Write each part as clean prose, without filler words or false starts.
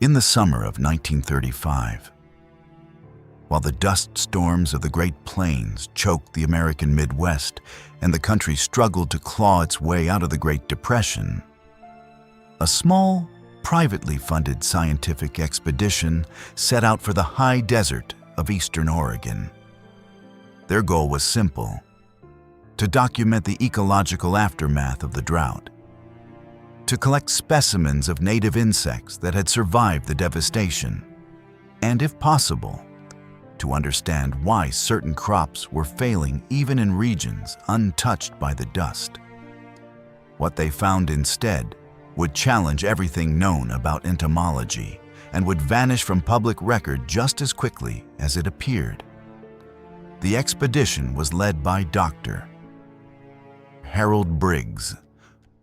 In the summer of 1935, while the dust storms of the Great Plains choked the American Midwest and the country struggled to claw its way out of the Great Depression, a small, privately funded scientific expedition set out for the high desert of eastern Oregon. Their goal was simple: to document the ecological aftermath of the drought, to collect specimens of native insects that had survived the devastation, and if possible, to understand why certain crops were failing even in regions untouched by the dust. What they found instead would challenge everything known about entomology and would vanish from public record just as quickly as it appeared. The expedition was led by Dr. Harold Briggs,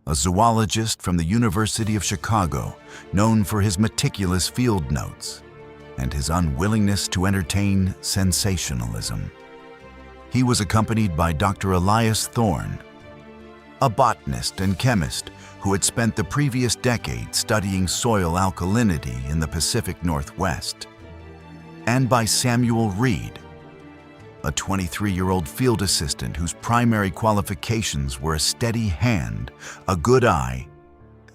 a zoologist from the University of Chicago, known for his meticulous field notes and his unwillingness to entertain sensationalism. He was accompanied by Dr. Elias Thorne, a botanist and chemist who had spent the previous decade studying soil alkalinity in the Pacific Northwest, and by Samuel Reed, a 23-year-old field assistant whose primary qualifications were a steady hand, a good eye,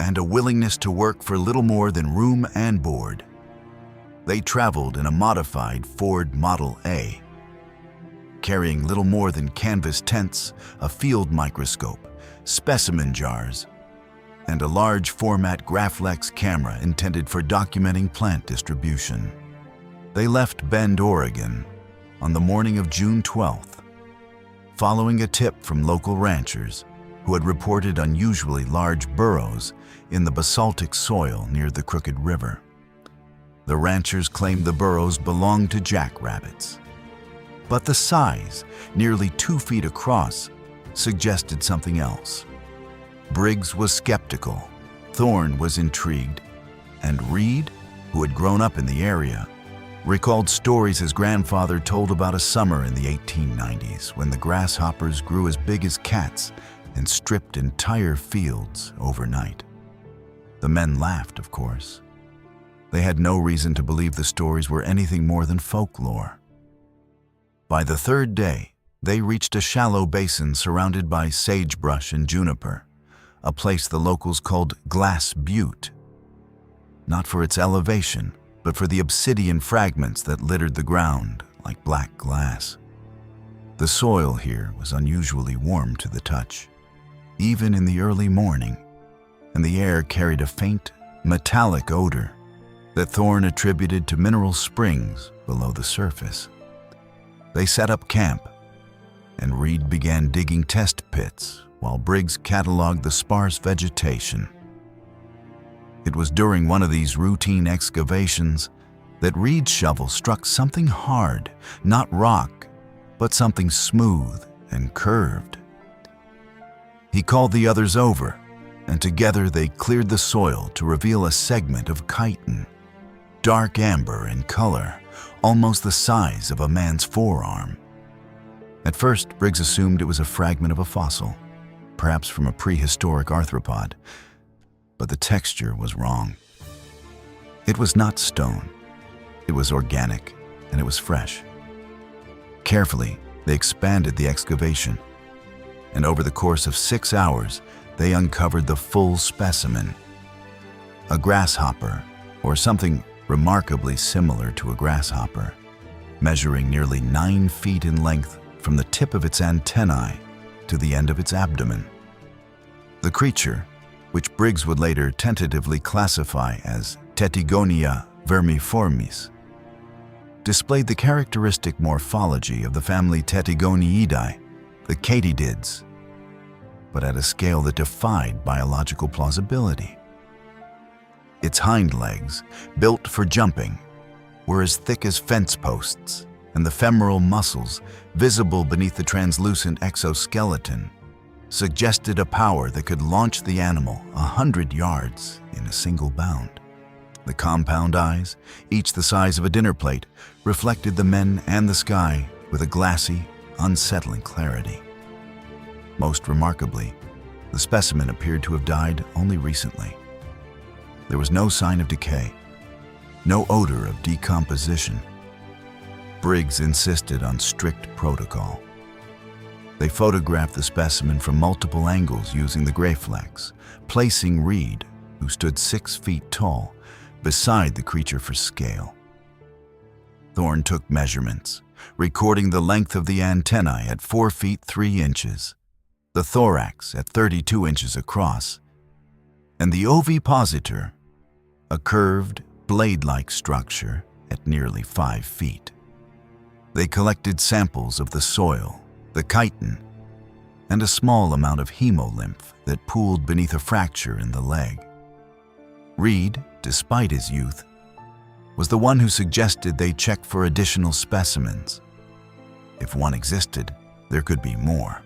and a willingness to work for little more than room and board. They traveled in a modified Ford Model A, carrying little more than canvas tents, a field microscope, specimen jars, and a large format Graflex camera intended for documenting plant distribution. They left Bend, Oregon, on the morning of June 12th, following a tip from local ranchers who had reported unusually large burrows in the basaltic soil near the Crooked River. The ranchers claimed the burrows belonged to jackrabbits, but the size, nearly 2 feet across, suggested something else. Briggs was skeptical, Thorne was intrigued, and Reed, who had grown up in the area, recalled stories his grandfather told about a summer in the 1890s when the grasshoppers grew as big as cats and stripped entire fields overnight. The men laughed, of course. They had no reason to believe the stories were anything more than folklore. By the third day, they reached a shallow basin surrounded by sagebrush and juniper, a place the locals called Glass Butte, not for its elevation, but for the obsidian fragments that littered the ground like black glass. The soil here was unusually warm to the touch, even in the early morning, and the air carried a faint, metallic odor that Thorne attributed to mineral springs below the surface. They set up camp, and Reed began digging test pits while Briggs cataloged the sparse vegetation. It was during one of these routine excavations that Reed's shovel struck something hard, not rock, but something smooth and curved. He called the others over, and together they cleared the soil to reveal a segment of chitin, dark amber in color, almost the size of a man's forearm. At first, Briggs assumed it was a fragment of a fossil, perhaps from a prehistoric arthropod, but the texture was wrong. It was not stone. It was organic, and it was fresh. Carefully, they expanded the excavation, and over the course of 6 hours, they uncovered the full specimen. A grasshopper, or something remarkably similar to a grasshopper, measuring nearly 9 feet in length from the tip of its antennae to the end of its abdomen. The creature, which Briggs would later tentatively classify as Tettigonia Vermiformis, displayed the characteristic morphology of the family Tettigoniidae, the katydids, but at a scale that defied biological plausibility. Its hind legs, built for jumping, were as thick as fence posts, and the femoral muscles, visible beneath the translucent exoskeleton, suggested a power that could launch the animal 100 yards in a single bound. The compound eyes, each the size of a dinner plate, reflected the men and the sky with a glassy, unsettling clarity. Most remarkably, the specimen appeared to have died only recently. There was no sign of decay, no odor of decomposition. Briggs insisted on strict protocol. They photographed the specimen from multiple angles using the Graflex, placing Reed, who stood 6 feet tall, beside the creature for scale. Thorne took measurements, recording the length of the antennae at 4 feet 3 inches, the thorax at 32 inches across, and the ovipositor, a curved, blade-like structure at nearly 5 feet. They collected samples of the soil, the chitin, and a small amount of hemolymph that pooled beneath a fracture in the leg. Reed, despite his youth, was the one who suggested they check for additional specimens. If one existed, there could be more.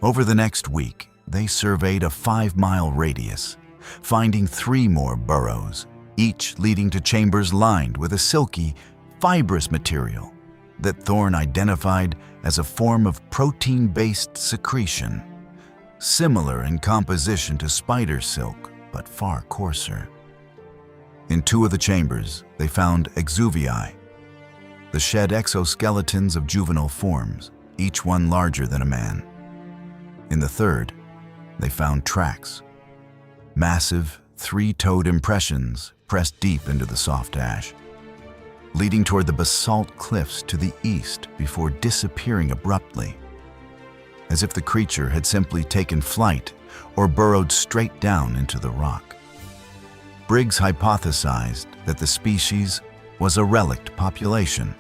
Over the next week, they surveyed a 5-mile radius, finding 3 more burrows, each leading to chambers lined with a silky, fibrous material that Thorne identified as a form of protein-based secretion, similar in composition to spider silk, but far coarser. In 2 of the chambers, they found exuviae, the shed exoskeletons of juvenile forms, each one larger than a man. In the 3rd, they found tracks, massive 3-toed impressions pressed deep into the soft ash, leading toward the basalt cliffs to the east before disappearing abruptly, as if the creature had simply taken flight or burrowed straight down into the rock. Briggs hypothesized that the species was a relict population,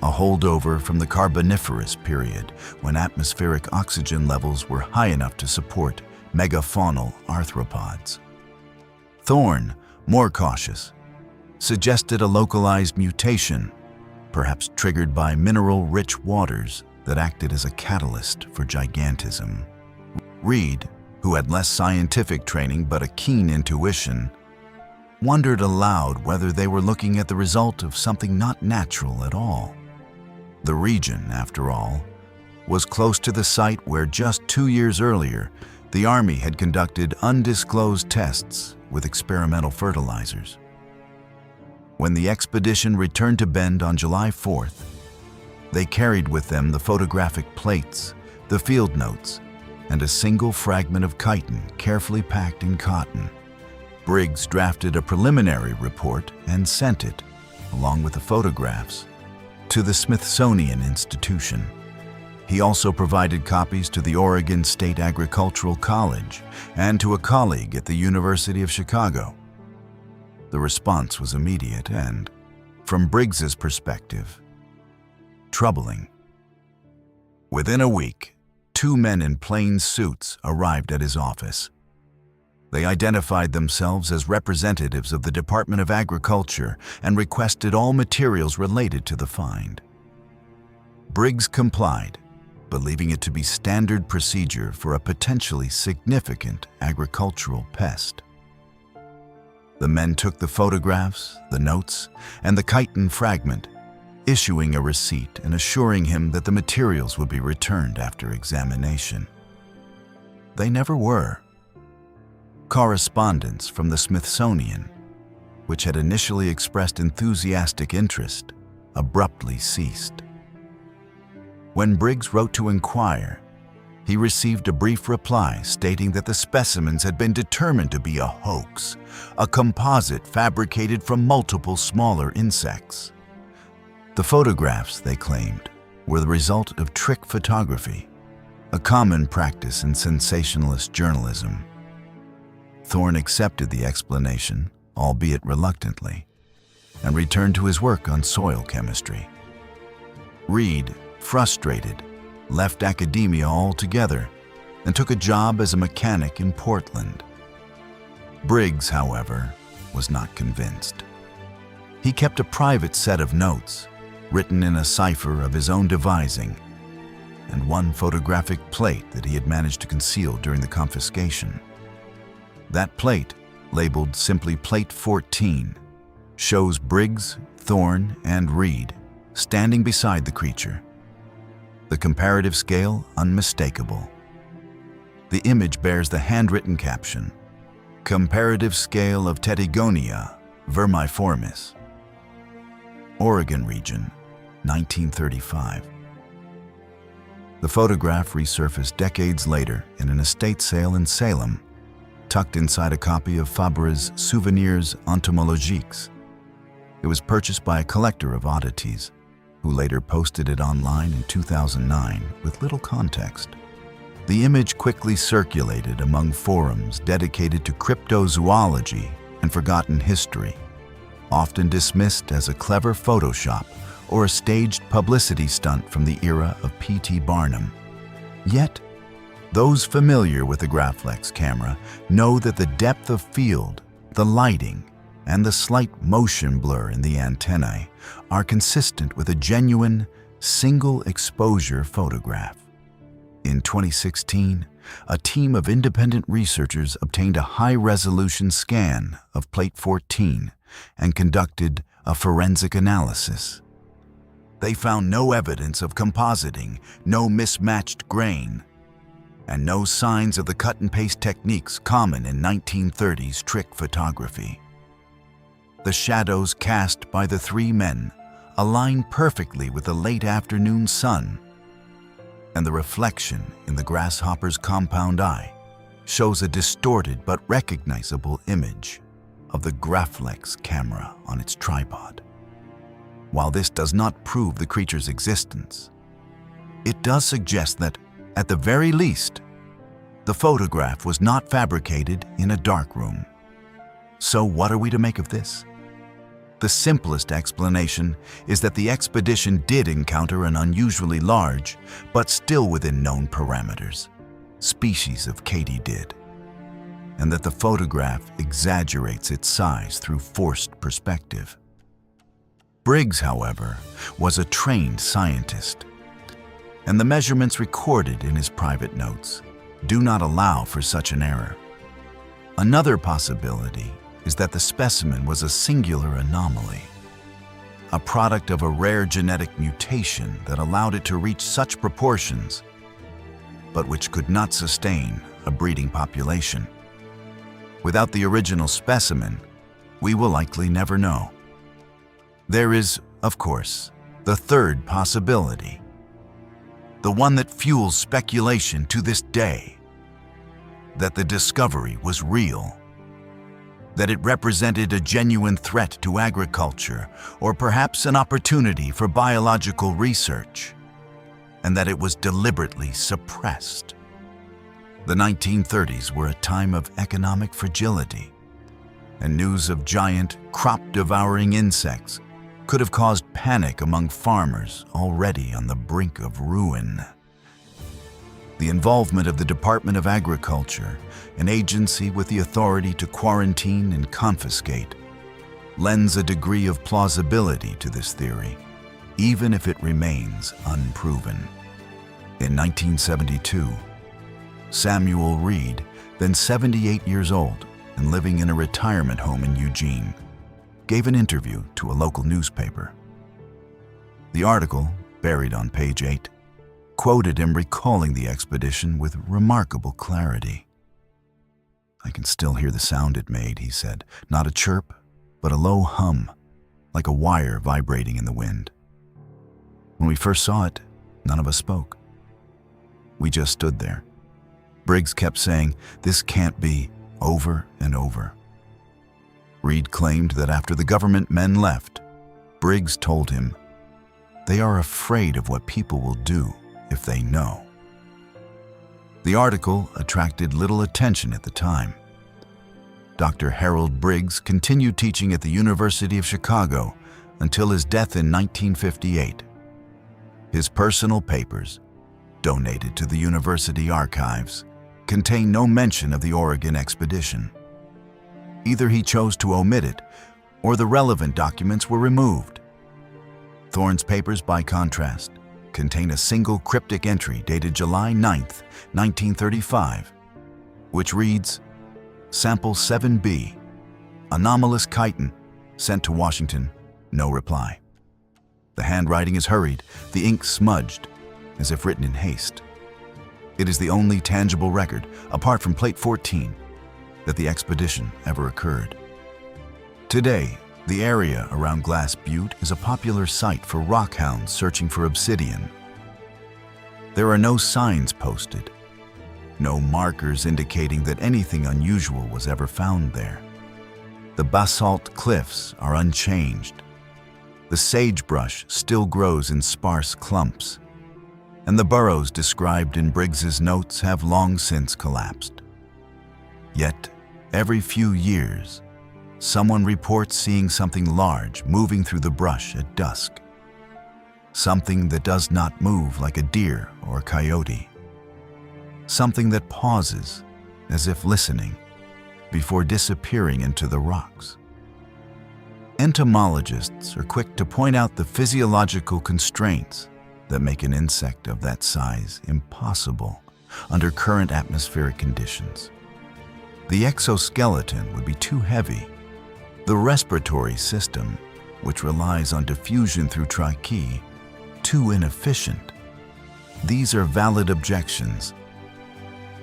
a holdover from the Carboniferous period when atmospheric oxygen levels were high enough to support megafaunal arthropods. Thorne, more cautious, suggested a localized mutation, perhaps triggered by mineral-rich waters that acted as a catalyst for gigantism. Reed, who had less scientific training but a keen intuition, wondered aloud whether they were looking at the result of something not natural at all. The region, after all, was close to the site where just 2 years earlier, the Army had conducted undisclosed tests with experimental fertilizers. When the expedition returned to Bend on July 4th, they carried with them the photographic plates, the field notes, and a single fragment of chitin carefully packed in cotton. Briggs drafted a preliminary report and sent it, along with the photographs, to the Smithsonian Institution. He also provided copies to the Oregon State Agricultural College and to a colleague at the University of Chicago. The response was immediate and, from Briggs's perspective, troubling. Within a week, 2 men in plain suits arrived at his office. They identified themselves as representatives of the Department of Agriculture and requested all materials related to the find. Briggs complied, believing it to be standard procedure for a potentially significant agricultural pest. The men took the photographs, the notes, and the chitin fragment, issuing a receipt and assuring him that the materials would be returned after examination. They never were. Correspondence from the Smithsonian, which had initially expressed enthusiastic interest, abruptly ceased. When Briggs wrote to inquire, he received a brief reply stating that the specimens had been determined to be a hoax, a composite fabricated from multiple smaller insects. The photographs, they claimed, were the result of trick photography, a common practice in sensationalist journalism. Thorne accepted the explanation, albeit reluctantly, and returned to his work on soil chemistry. Reed, frustrated, left academia altogether and took a job as a mechanic in Portland. Briggs, however, was not convinced. He kept a private set of notes, written in a cipher of his own devising, and one photographic plate that he had managed to conceal during the confiscation. That plate, labeled simply Plate 14, shows Briggs, Thorne, and Reed standing beside the creature. The comparative scale unmistakable. The image bears the handwritten caption, "Comparative scale of Tettigonia Vermiformis, Oregon region, 1935. The photograph resurfaced decades later in an estate sale in Salem, tucked inside a copy of Fabre's Souvenirs Entomologiques. It was purchased by a collector of oddities, who later posted it online in 2009 with little context. The image quickly circulated among forums dedicated to cryptozoology and forgotten history, often dismissed as a clever Photoshop or a staged publicity stunt from the era of P.T. Barnum. Yet, those familiar with the Graflex camera know that the depth of field, the lighting, and the slight motion blur in the antennae are consistent with a genuine, single-exposure photograph. In 2016, a team of independent researchers obtained a high-resolution scan of Plate 14 and conducted a forensic analysis. They found no evidence of compositing, no mismatched grain, and no signs of the cut-and-paste techniques common in 1930s trick photography. The shadows cast by the three men align perfectly with the late afternoon sun, and the reflection in the grasshopper's compound eye shows a distorted but recognizable image of the Graflex camera on its tripod. While this does not prove the creature's existence, it does suggest that, at the very least, the photograph was not fabricated in a darkroom. So what are we to make of this? The simplest explanation is that the expedition did encounter an unusually large, but still within known parameters, species of katydid, and that the photograph exaggerates its size through forced perspective. Briggs, however, was a trained scientist, and the measurements recorded in his private notes do not allow for such an error. Another possibility is that the specimen was a singular anomaly, a product of a rare genetic mutation that allowed it to reach such proportions, but which could not sustain a breeding population. Without the original specimen, we will likely never know. There is, of course, the third possibility, the one that fuels speculation to this day, that the discovery was real, that it represented a genuine threat to agriculture or perhaps an opportunity for biological research, and that it was deliberately suppressed. The 1930s were a time of economic fragility, and news of giant, crop-devouring insects could have caused panic among farmers already on the brink of ruin. The involvement of the Department of Agriculture, an agency with the authority to quarantine and confiscate, lends a degree of plausibility to this theory, even if it remains unproven. In 1972, Samuel Reed, then 78 years old and living in a retirement home in Eugene, gave an interview to a local newspaper. The article, buried on page 8, quoted him recalling the expedition with remarkable clarity. "I can still hear the sound it made," he said. "Not a chirp, but a low hum, like a wire vibrating in the wind. When we first saw it, none of us spoke. We just stood there. Briggs kept saying, 'This can't be,' over and over." Reed claimed that after the government men left, Briggs told him, "They are afraid of what people will do if they know." The article attracted little attention at the time. Dr. Harold Briggs continued teaching at the University of Chicago until his death in 1958. His personal papers, donated to the university archives, contain no mention of the Oregon expedition. Either he chose to omit it, or the relevant documents were removed. Thorne's papers, by contrast, contain a single cryptic entry dated July 9, 1935, which reads, "Sample 7B, anomalous chitin, sent to Washington, no reply." The handwriting is hurried, the ink smudged, as if written in haste. It is the only tangible record, apart from Plate 14, that the expedition ever occurred. Today, the area around Glass Butte is a popular site for rockhounds searching for obsidian. There are no signs posted, no markers indicating that anything unusual was ever found there. The basalt cliffs are unchanged. The sagebrush still grows in sparse clumps, and the burrows described in Briggs's notes have long since collapsed. Yet, every few years, someone reports seeing something large moving through the brush at dusk. Something that does not move like a deer or coyote. Something that pauses, as if listening, before disappearing into the rocks. Entomologists are quick to point out the physiological constraints that make an insect of that size impossible under current atmospheric conditions. The exoskeleton would be too heavy. The respiratory system, which relies on diffusion through trachea, too inefficient. These are valid objections.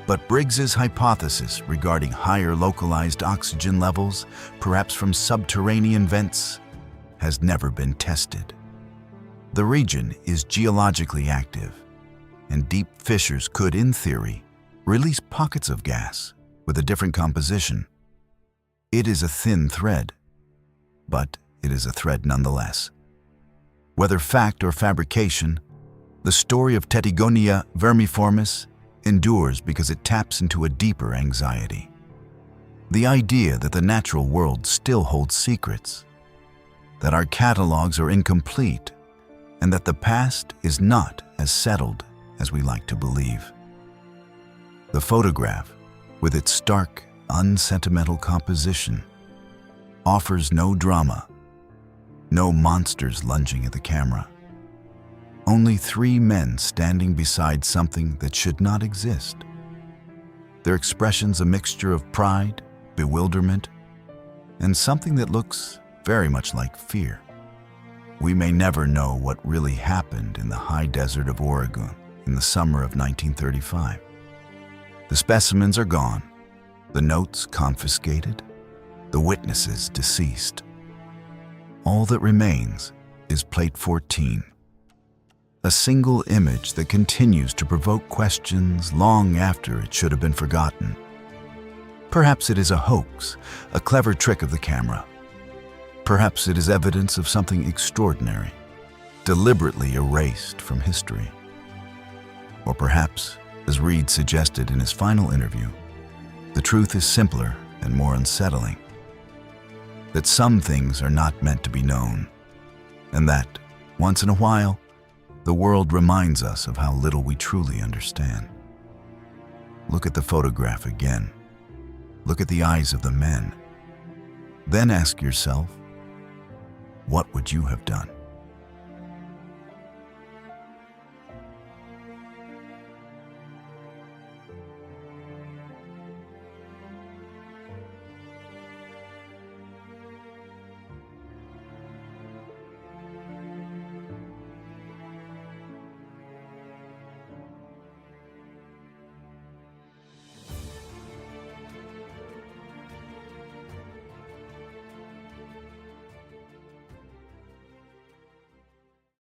But Briggs's hypothesis regarding higher localized oxygen levels, perhaps from subterranean vents, has never been tested. The region is geologically active, and deep fissures could, in theory, release pockets of gas with a different composition. It is a thin thread, but it is a thread nonetheless. Whether fact or fabrication, the story of Tettigonia Vermiformis endures because it taps into a deeper anxiety. The idea that the natural world still holds secrets, that our catalogs are incomplete, and that the past is not as settled as we like to believe. The photograph, with its stark, unsentimental composition, offers no drama, no monsters lunging at the camera. Only 3 men standing beside something that should not exist. Their expressions a mixture of pride, bewilderment, and something that looks very much like fear. We may never know what really happened in the high desert of Oregon in the summer of 1935. The specimens are gone, the notes confiscated, the witnesses deceased. All that remains is plate 14, a single image that continues to provoke questions long after it should have been forgotten. Perhaps it is a hoax, a clever trick of the camera. Perhaps it is evidence of something extraordinary, deliberately erased from history. Or perhaps, as Reed suggested in his final interview, the truth is simpler and more unsettling. That some things are not meant to be known, and that, once in a while, the world reminds us of how little we truly understand. Look at the photograph again. Look at the eyes of the men. Then ask yourself, what would you have done?